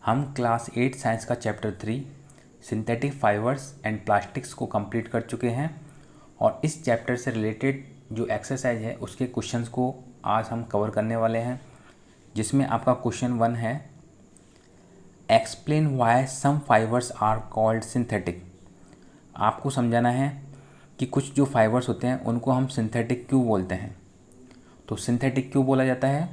हम class 8 science का chapter 3 synthetic fibres and plastics को कंप्लीट कर चुके हैं और इस चैप्टर से रिलेटेड जो एक्सरसाइज है उसके क्वेश्चंस को आज हम कवर करने वाले हैं, जिसमें आपका क्वेश्चन 1 है explain why some fibres are called synthetic. आपको समझाना है कि कुछ जो फाइबर्स होते हैं उनको हम सिंथेटिक क्यों बोलते हैं। तो सिंथेटिक क्यों बोला जाता है?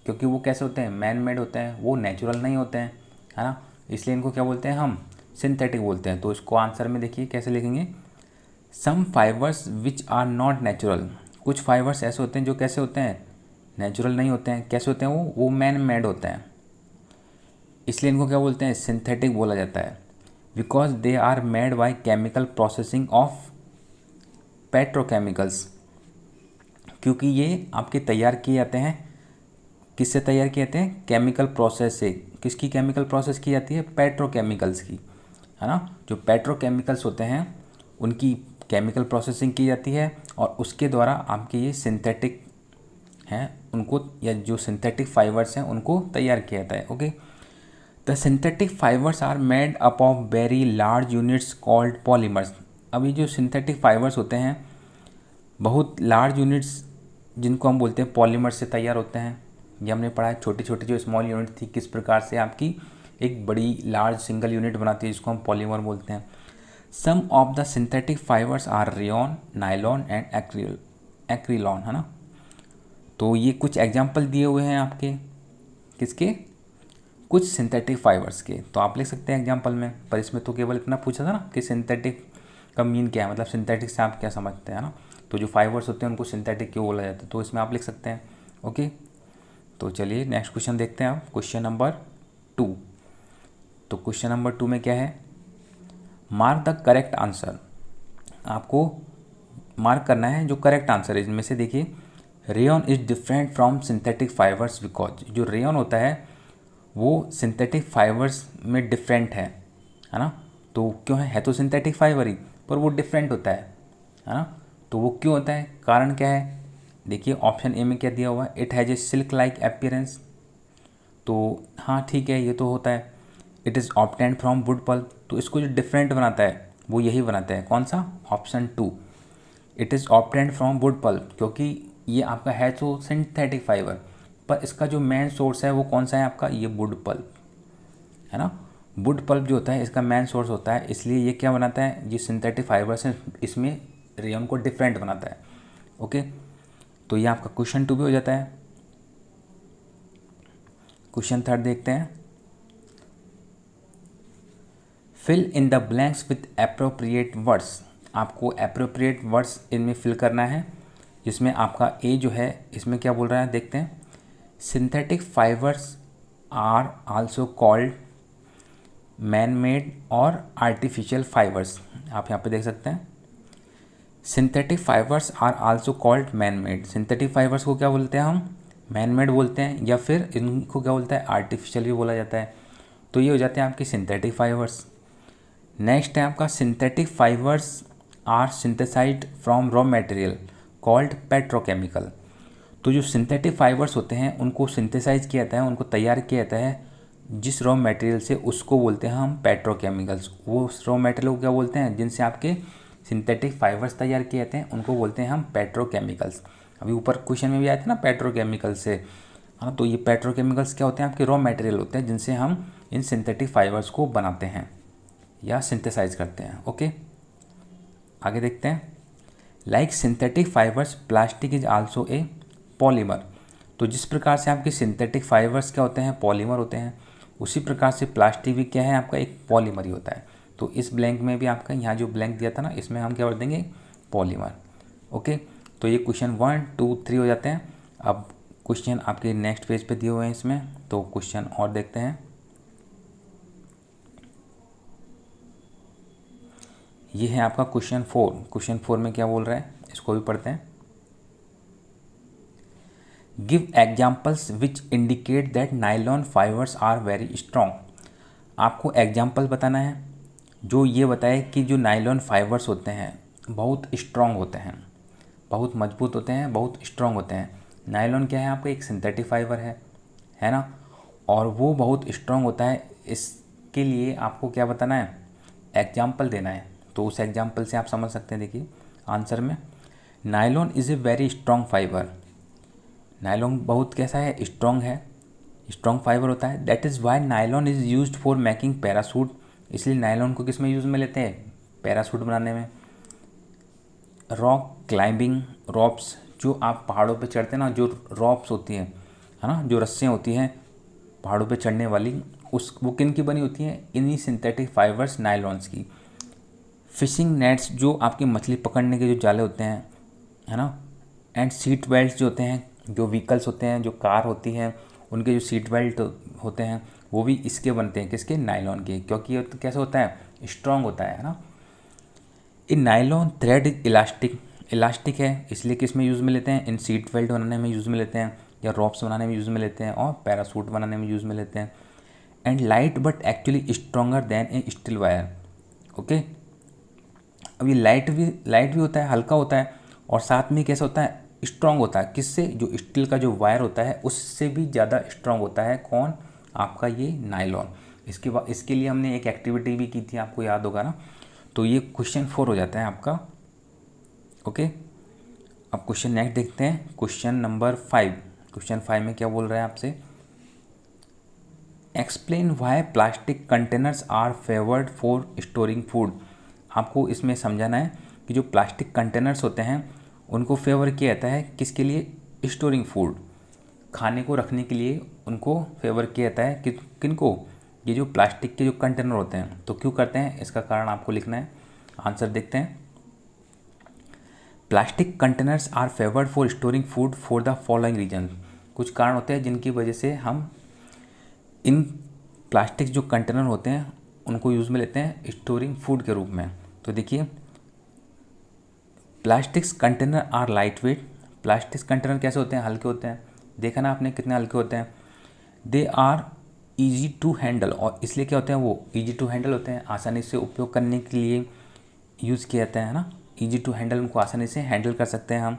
क्योंकि वो कैसे होते हैं, मैन मेड होते हैं, वो नेचुरल नहीं होते हैं, है ना। इसलिए इनको क्या बोलते हैं, हम सिंथेटिक बोलते हैं। तो इसको आंसर में देखिए कैसे लिखेंगे, some fibres which are not natural. कुछ फाइबर्स ऐसे होते हैं जो कैसे होते हैं, नेचुरल नहीं होते हैं। कैसे होते हैं वो मैन मेड होते हैं, इसलिए इनको क्या बोलते हैं, सिंथेटिक बोला जाता है। Because they are made by chemical processing of petrochemicals, क्योंकि ये आपके तैयार किए जाते हैं। किससे तैयार किए जाते हैं, केमिकल प्रोसेस से। किसकी केमिकल प्रोसेस की जाती है, पेट्रोकेमिकल्स की, है ना। जो पेट्रोकेमिकल्स होते हैं उनकी केमिकल प्रोसेसिंग की जाती है और उसके द्वारा आपके ये सिंथेटिक हैं उनको, या जो सिंथेटिक फाइबर्स हैं उनको तैयार किया जाता है। Okay, the synthetic fibres are made up of very large units called polymers. अभी जो सिंथेटिक फाइबर्स होते हैं बहुत लार्ज यूनिट्स जिनको हम बोलते हैं पॉलीमर से तैयार होते हैं। ये हमने पढ़ा है, छोटी छोटी जो स्मॉल यूनिट थी किस प्रकार से आपकी एक बड़ी लार्ज सिंगल यूनिट बनाती है, जिसको हम पॉलीमर बोलते हैं। Some of the synthetic fibres are rayon, nylon and acrylon, है ना। तो ये कुछ एग्जाम्पल दिए हुए हैं आपके, किसके, कुछ सिंथेटिक फाइबर्स के। तो आप लिख सकते हैं एग्जाम्पल में, पर इसमें तो केवल इतना पूछा था ना कि सिंथेटिक का मीन क्या है, मतलब सिंथेटिक से आप क्या समझते हैं ना। तो जो फाइबर्स होते हैं उनको सिंथेटिक क्यों बोला जाता है, तो इसमें आप लिख सकते हैं। ओके, तो चलिए नेक्स्ट क्वेश्चन देखते हैं आप, क्वेश्चन नंबर 2। तो क्वेश्चन नंबर 2 में क्या है, मार्क द करेक्ट आंसर। आपको मार्क करना है जो करेक्ट आंसर है इनमें से। देखिए, rayon is different from synthetic fibres because, जो रेयॉन होता है वो सिंथेटिक फाइबर्स में डिफरेंट है ना। तो क्यों है तो सिंथेटिक फाइबर ही, पर वो डिफरेंट होता है ना। तो वो क्यों होता है, कारण क्या है। देखिए ऑप्शन ए में क्या दिया हुआ है, it has a silk like appearance. तो हाँ ठीक है, ये तो होता है। It is obtained from wood pulp, तो इसको जो डिफरेंट बनाता है वो यही बनाता है, कौन सा, option 2। It is obtained from wood pulp, क्योंकि ये आपका है तो सिंथेटिक फाइबर, पर इसका जो मेन सोर्स है वो कौन सा है आपका, ये वुड पल्प, है ना। वुड पल्प जो होता है इसका मेन सोर्स होता है, इसलिए ये क्या बनाता है, ये सिंथेटिक फाइबर्स हैं इसमें रेयन को डिफरेंट बनाता है। ओके, तो ये आपका क्वेश्चन 2 भी हो जाता है। क्वेश्चन 3 देखते हैं, fill in the blanks with appropriate words. आपको एप्रोप्रिएट वर्ड्स इनमें फिल करना है, जिसमें आपका ए जो है इसमें क्या बोल रहा है, देखते हैं। Synthetic fibres are also called man made और आर्टिफिशियल फाइबर्स। आप यहाँ पे देख सकते हैं, synthetic fibres are also called man made. Synthetic fibres को क्या बोलते हैं हम, मैन मेड बोलते हैं, या फिर इनको क्या बोलता है, आर्टिफिशियल भी बोला जाता है। तो ये हो जाते हैं आपके सिंथेटिक फाइबर्स। नेक्स्ट है आपका, synthetic fibres are synthesised from raw material called petrochemical. तो जो सिंथेटिक फाइबर्स होते हैं उनको सिंथेसाइज किया जाता है, उनको तैयार किया जाता है जिस रॉ मटेरियल से, उसको बोलते हैं हम पेट्रोकेमिकल्स। वो रॉ मटेरियल को क्या बोलते हैं, जिनसे आपके सिंथेटिक फाइबर्स तैयार किए जाते हैं, उनको बोलते हैं हम पेट्रोकेमिकल्स। अभी ऊपर क्वेश्चन में भी आया था ना पेट्रोकेमिकल से, हाँ। तो ये पेट्रोकेमिकल्स क्या होते हैं, आपके रॉ मटेरियल होते हैं जिनसे हम इन सिंथेटिक फाइबर्स को बनाते हैं या सिंथेसाइज करते हैं। ओके, आगे देखते हैं, like synthetic fibres plastic is also a polymer. तो जिस प्रकार से आपके सिंथेटिक फाइबर्स क्या होते हैं, पॉलीमर होते हैं, उसी प्रकार से प्लास्टिक भी क्या है, आपका एक पॉलीमर ही होता है। तो इस ब्लैंक में भी आपका यहाँ जो ब्लैंक दिया था ना, इसमें हम क्या कर देंगे, पॉलीमर। ओके, तो ये क्वेश्चन 1, 2, 3 हो जाते हैं। अब क्वेश्चन आपके नेक्स्ट पेज पे दिए हुए हैं इसमें, तो क्वेश्चन और देखते हैं। ये है आपका क्वेश्चन 4। क्वेश्चन 4 में क्या बोल रहा है, इसको भी पढ़ते हैं। Give examples which indicate that nylon fibres are very strong. आपको एग्जाम्पल बताना है जो ये बताए कि जो नाइलॉन फाइबर्स होते हैं बहुत स्ट्रॉन्ग होते हैं, बहुत मजबूत होते हैं, बहुत स्ट्रॉन्ग होते हैं। नाइलॉन क्या है, आपका एक सिंथेटिक फाइबर है ना, और वो बहुत स्ट्रॉन्ग होता है इसके लिए आपको क्या बताना है, एग्जाम्पल देना है। तो उस एग्जाम्पल से आप समझ सकते हैं। देखिए आंसर में, nylon is a very strong fibre. Nylon बहुत कैसा है, स्ट्रॉन्ग है, स्ट्रॉन्ग फाइबर होता है। That is why nylon is used for making parachute. इसलिए नायलॉन को किस में यूज़ में लेते हैं, पैरासूट बनाने में। रॉक क्लाइंबिंग रॉप्स, जो आप पहाड़ों पे चढ़ते हैं ना, जो रॉप्स होती हैं, है ना, जो रस्सियाँ होती हैं पहाड़ों पे चढ़ने वाली, वो किन की बनी होती हैं, इन्हीं सिंथेटिक फाइबर्स नायलॉन्स की। फिशिंग नेट्स, जो आपकी मछली पकड़ने के जो जाले होते हैं, है ना, एंड सीट बेल्ट जो होते हैं, जो व्हीकल्स होते हैं, जो कार होती हैं, उनके जो सीट बेल्ट होते हैं वो भी इसके बनते हैं, किसके, नायलॉन के, क्योंकि ये तो कैसे होता है, स्ट्रॉन्ग होता है ना। In nylon thread is elastic, elastic है, इसलिए किस में यूज़ में लेते हैं, इन सीट बेल्ट बनाने में यूज़ में लेते हैं, या रॉप्स बनाने में यूज़ में लेते हैं, और पैरासूट बनाने में यूज़ में लेते हैं। And light but actually stronger than A steel wire. Okay, अब ये लाइट भी होता है, हल्का होता है, और साथ में कैसा होता है, स्ट्रॉन्ग होता है। किससे, जो स्टील का जो वायर होता है उससे भी ज़्यादा स्ट्रॉन्ग होता है। कौन, आपका ये नायलॉन। इसके बाद इसके लिए हमने एक एक्टिविटी भी की थी, आपको याद होगा ना। तो ये क्वेश्चन 4 हो जाता है आपका। ओके, अब क्वेश्चन नेक्स्ट देखते हैं, क्वेश्चन नंबर 5। क्वेश्चन 5 में क्या बोल रहा है आपसे, explain why plastic containers are favoured for storing food. आपको इसमें समझाना है कि जो प्लास्टिक कंटेनर्स होते हैं उनको फेवर किया जाता है, किसके लिए, स्टोरिंग फूड, खाने को रखने के लिए उनको फेवर किया जाता है। किनको, ये जो प्लास्टिक के जो कंटेनर होते हैं। तो क्यों करते हैं, इसका कारण आपको लिखना है। आंसर देखते हैं, plastic containers are favoured for storing food for the following reason. कुछ कारण होते हैं जिनकी वजह से हम इन प्लास्टिक जो कंटेनर होते हैं उनको यूज़ में लेते हैं स्टोरिंग फूड के रूप में। तो देखिए, plastics container are light weight. Plastics container कैसे होते हैं, हल्के होते हैं। देखा ना आपने कितने हल्के होते हैं। They are easy to handle, और इसलिए क्या होते हैं, वो ईजी टू हैंडल होते हैं, आसानी से उपयोग करने के लिए यूज़ किया जाता है ना। ईजी टू हैंडल, उनको आसानी से हैंडल कर सकते हैं हम।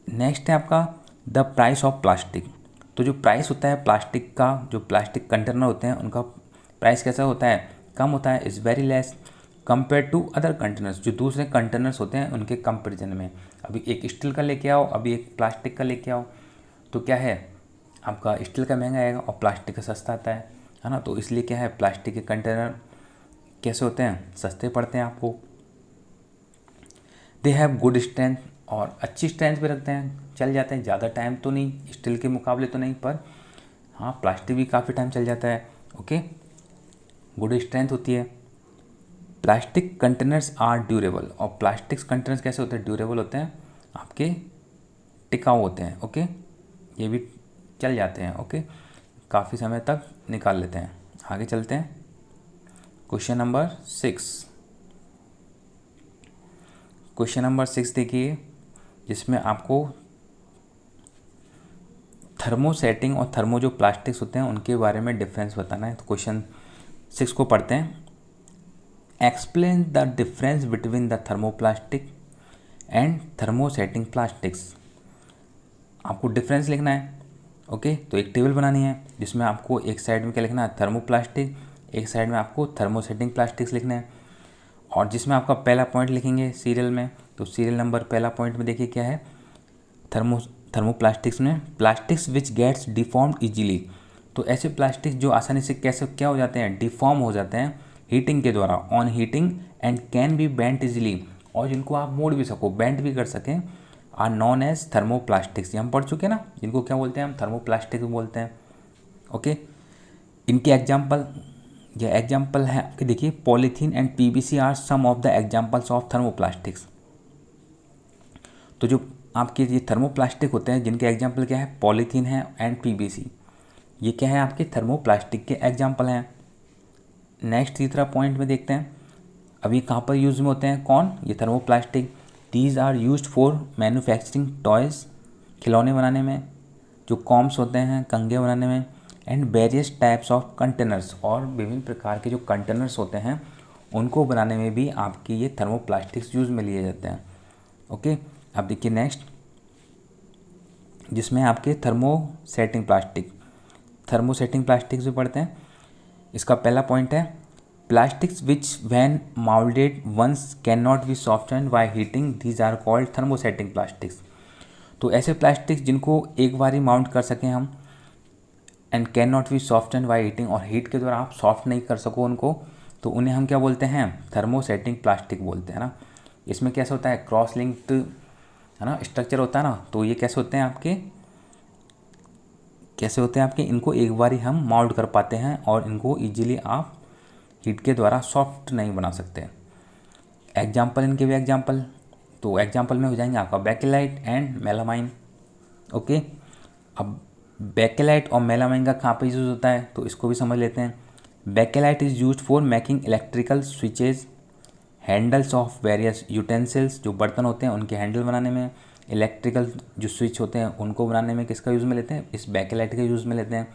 नेक्स्ट है आपका द प्राइस ऑफ प्लास्टिक। तो जो प्राइस होता है प्लास्टिक का, जो प्लास्टिक कंटेनर होते हैं उनका प्राइस कैसा होता है, कम होता है, is very less compare to other containers. जो दूसरे कंटेनर्स होते हैं उनके कंपेरिजन में, अभी एक स्टील का लेके आओ, अभी एक प्लास्टिक का लेके आओ, तो क्या है, आपका स्टील का महंगा आएगा और प्लास्टिक का सस्ता आता है ना। तो इसलिए क्या है, प्लास्टिक के कंटेनर कैसे होते हैं, सस्ते पड़ते हैं आपको। दे हैव गुड स्ट्रेंथ, और अच्छी स्ट्रेंथ भी रखते हैं, चल जाते हैं, ज़्यादा टाइम तो नहीं, स्टील के मुकाबले तो नहीं, पर हाँ प्लास्टिक भी काफ़ी टाइम चल जाता है। ओके, गुड स्ट्रेंथ होती है। प्लास्टिक कंटेनर्स आर ड्यूरेबल, और प्लास्टिक कंटेनर्स कैसे होते हैं, ड्यूरेबल होते हैं, आपके टिकाऊ होते हैं। ओके, ये भी चल जाते हैं। ओके, काफ़ी समय तक निकाल लेते हैं। आगे चलते हैं, क्वेश्चन नंबर 6। क्वेश्चन नंबर 6 देखिए, जिसमें आपको थर्मोसेटिंग और थर्मो जो प्लास्टिक्स होते हैं उनके बारे में डिफरेंस बताना है। तो क्वेश्चन 6 को पढ़ते हैं। Explain the difference between the thermoplastic and thermosetting plastics. आपको डिफरेंस लिखना है। ओके, तो एक टेबल बनानी है जिसमें आपको एक साइड में क्या लिखना है, थर्मोप्लास्टिक, एक साइड में आपको थर्मोसेटिंग प्लास्टिक्स लिखना है। और जिसमें आपका पहला पॉइंट लिखेंगे सीरियल में, तो सीरियल नंबर पहला पॉइंट में देखिए क्या है, थर्मोप्लास्टिक्स में plastics which gets deformed easily. तो ऐसे प्लास्टिक जो आसानी से कैसे क्या हो जाते हैं, डिफॉर्म हो जाते हैं हीटिंग के द्वारा, on heating, and can be bent easily, और जिनको आप मोड़ भी सको, बेंट भी कर सकें, आर नॉन एज थर्मोप्लास्टिक्स। ये हम पढ़ चुके हैं ना, जिनको क्या बोलते हैं हम, थर्मोप्लास्टिक बोलते हैं। ओके, इनके एग्जाम्पल, यह एग्जाम्पल है आपके, देखिए polythene and PVC are some of the examples of thermoplastics. तो जो आपके ये थर्मोप्लास्टिक होते हैं जिनके एग्जाम्पल क्या है, पॉलीथीन है एंड पीवीसी, ये क्या है आपके थर्मोप्लास्टिक के एग्जाम्पल हैं। नेक्स्ट तीसरा पॉइंट में देखते हैं, अभी कहाँ पर यूज़ में होते हैं, कौन, ये thermoplastic. These are used for manufacturing toys, खिलौने बनाने में, जो कॉम्स होते हैं कंघे बनाने में, and various types of containers, और विभिन्न प्रकार के जो कंटेनर्स होते हैं उनको बनाने में भी आपके ये थर्मोप्लास्टिक्स यूज़ में लिए जाते हैं। ओके, अब देखिए नेक्स्ट, जिसमें आपके थर्मोसेटिंग प्लास्टिक्स भी पढ़ते हैं। इसका पहला पॉइंट है plastics which when moulded once can not be soften by heating these are called thermosetting plastics. तो ऐसे प्लास्टिक्स जिनको एक बार ही माउंट कर सकें हम and can not be soften by heating, और हीट के द्वारा आप सॉफ्ट नहीं कर सको उनको, तो उन्हें हम क्या बोलते हैं, थर्मोसेटिंग प्लास्टिक बोलते हैं ना। इसमें कैसे होता है, क्रॉस लिंक्ड है ना स्ट्रक्चर होता है ना, तो ये कैसे होते हैं आपके, इनको एक बार ही हम माउल्ड कर पाते हैं और इनको इजीली आप हीट के द्वारा सॉफ्ट नहीं बना सकते। एग्जाम्पल इनके भी एग्जाम्पल, तो एग्जाम्पल में हो जाएंगे आपका बेकेलाइट एंड मेलामाइन। ओके, अब बेकेलाइट और मेलामाइन का कहाँ पे यूज़ होता है, तो इसको भी समझ लेते हैं। Bakelite is used for making electrical switches, handles of various utensils, जो बर्तन होते हैं उनके हैंडल बनाने में, इलेक्ट्रिकल जो स्विच होते हैं उनको बनाने में किसका यूज़ में लेते हैं, इस बेकेलाइट का यूज़ में लेते हैं।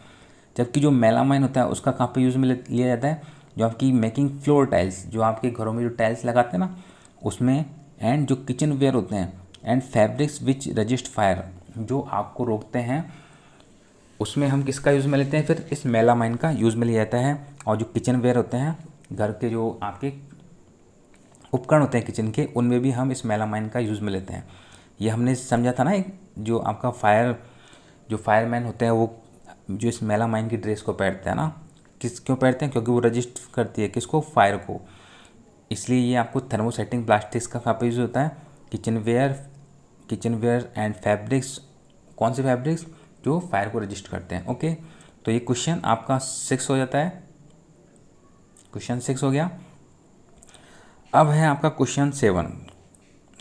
जबकि जो मेलामाइन होता है उसका कहाँ पे यूज़ में लिया जाता है, जो आपकी मेकिंग फ्लोर टाइल्स, जो आपके घरों में जो टाइल्स लगाते हैं ना उसमें, एंड जो किचन वेयर होते हैं, and fabrics which resist fire, जो आपको रोकते हैं, उसमें हम किसका यूज़ में लेते हैं, फिर इस मेलामाइन का यूज़ में लिया जाता है। और जो किचन वेयर होते हैं, घर के जो आपके उपकरण होते हैं किचन के, उनमें भी हम इस मेलामाइन का यूज़ में लेते हैं। ये हमने समझा था ना, एक जो आपका फायरमैन होते हैं वो जो इस मेलामाइन की ड्रेस को पहनते हैं ना, क्यों पहनते हैं, क्योंकि वो रजिस्ट करती है किसको, फायर को। इसलिए ये आपको थर्मोसेटिंग प्लास्टिक्स का कहाँ पे यूज़ होता है, किचन वेयर एंड फैब्रिक्स। कौन से फैब्रिक्स, जो फायर को रजिस्ट करते हैं। ओके, तो ये क्वेश्चन आपका 6 हो जाता है, क्वेश्चन 6 हो गया। अब है आपका क्वेश्चन 7।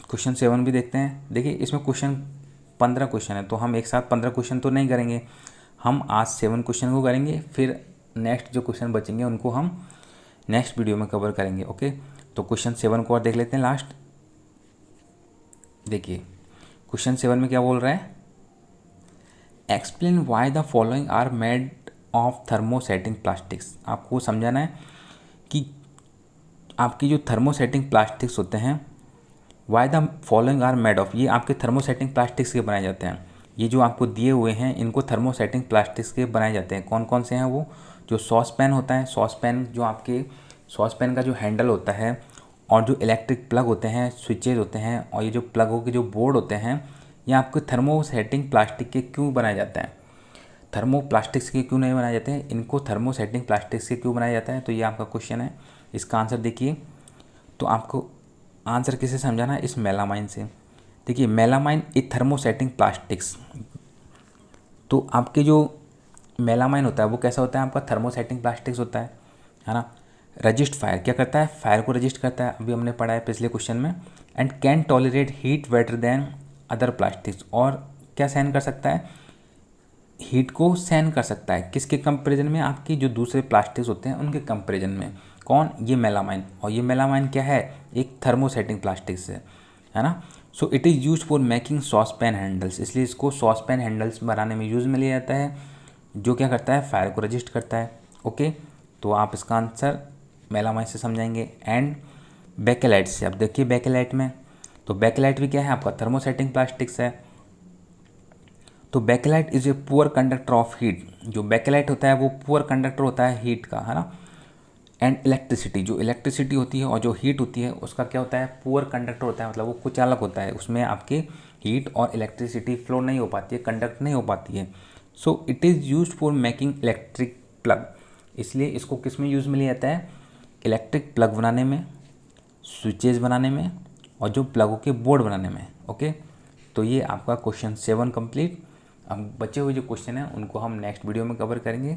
क्वेश्चन 7 भी देखते हैं। देखिए इसमें 15 क्वेश्चन है, तो हम एक साथ 15 क्वेश्चन तो नहीं करेंगे, हम आज 7 क्वेश्चन को करेंगे, फिर नेक्स्ट जो क्वेश्चन बचेंगे उनको हम नेक्स्ट वीडियो में कवर करेंगे। ओके, तो क्वेश्चन 7 को और देख लेते हैं लास्ट। देखिए क्वेश्चन 7 में क्या बोल रहा है, explain why the following are made of thermosetting plastics. आपको समझाना है कि आपकी जो थर्मोसेटिंग प्लास्टिक्स होते हैं, why the following are made of, ये आपके थर्मोसेटिंग प्लास्टिक्स के बनाए जाते हैं। ये जो आपको दिए हुए हैं इनको थर्मोसेटिंग प्लास्टिक्स के बनाए जाते हैं। कौन कौन से हैं वो, जो सॉस पैन होता है, सॉस पैन जो आपके सॉस पैन का जो हैंडल होता है, और जो इलेक्ट्रिक प्लग होते हैं, स्विचेज होते हैं, और ये जो प्लगों के जो बोर्ड होते हैं, ये आपके थर्मोसेटिंग प्लास्टिक के क्यों बनाए जाते हैं, थर्मो प्लास्टिक्स के क्यों नहीं बनाए जाते हैं, इनको थर्मोसेटिंग प्लास्टिक्स के क्यों बनाया जाता है। तो ये आपका क्वेश्चन है, इसका आंसर देखिए। तो आपको आंसर किसे समझाना है, इस मेलामाइन से। देखिए मेलामाइन ए थर्मोसेटिंग प्लास्टिक्स, तो आपके जो मेलामाइन होता है वो कैसा होता है, आपका थर्मोसेटिंग प्लास्टिक्स होता है ना। रजिस्ट फायर, क्या करता है, फायर को रजिस्ट करता है, अभी हमने पढ़ा है पिछले क्वेश्चन में। And can tolerate heat better than other plastics, और क्या सहन कर सकता है, हीट को सहन कर सकता है, किसके कंपेरिजन में, आपकी जो दूसरे प्लास्टिक्स होते हैं उनके कंपेरिजन में। कौन, ये मेलामाइन। और ये मेलामाइन क्या है, एक थर्मोसेटिंग प्लास्टिक्स है ना। So it is use for making sauce pan handles, इसलिए इसको सॉस पैन हैंडल्स बनाने में यूज़ में लिया जाता है, जो क्या करता है, फायर को रजिस्ट करता है। ओके, तो आप इसका आंसर मेलामाइन से समझाएंगे। एंड बेकेलाइट से, अब देखिए बेकेलाइट में, तो बेकेलाइट भी क्या है, आपका थर्मोसेटिंग प्लास्टिक्स है। तो bakelite is a poor conductor of heat, जो बेकेलाइट होता है वो पुअर कंडक्टर होता है हीट का, है ना। एंड इलेक्ट्रिसिटी, जो इलेक्ट्रिसिटी होती है और जो हीट होती है उसका क्या होता है, पुअर कंडक्टर होता है, मतलब वो कुचालक होता है, उसमें आपके हीट और इलेक्ट्रिसिटी फ्लो नहीं हो पाती है, कंडक्ट नहीं हो पाती है। So it is use for making electric plug, इसलिए इसको किस में यूज़ में लिया जाता है, इलेक्ट्रिक प्लग बनाने में, स्विचेज बनाने में, और जो प्लगों के बोर्ड बनाने में। ओके, तो ये आपका क्वेश्चन 7 कंप्लीट। अब बचे हुए जो क्वेश्चन हैं उनको हम नेक्स्ट वीडियो में कवर करेंगे।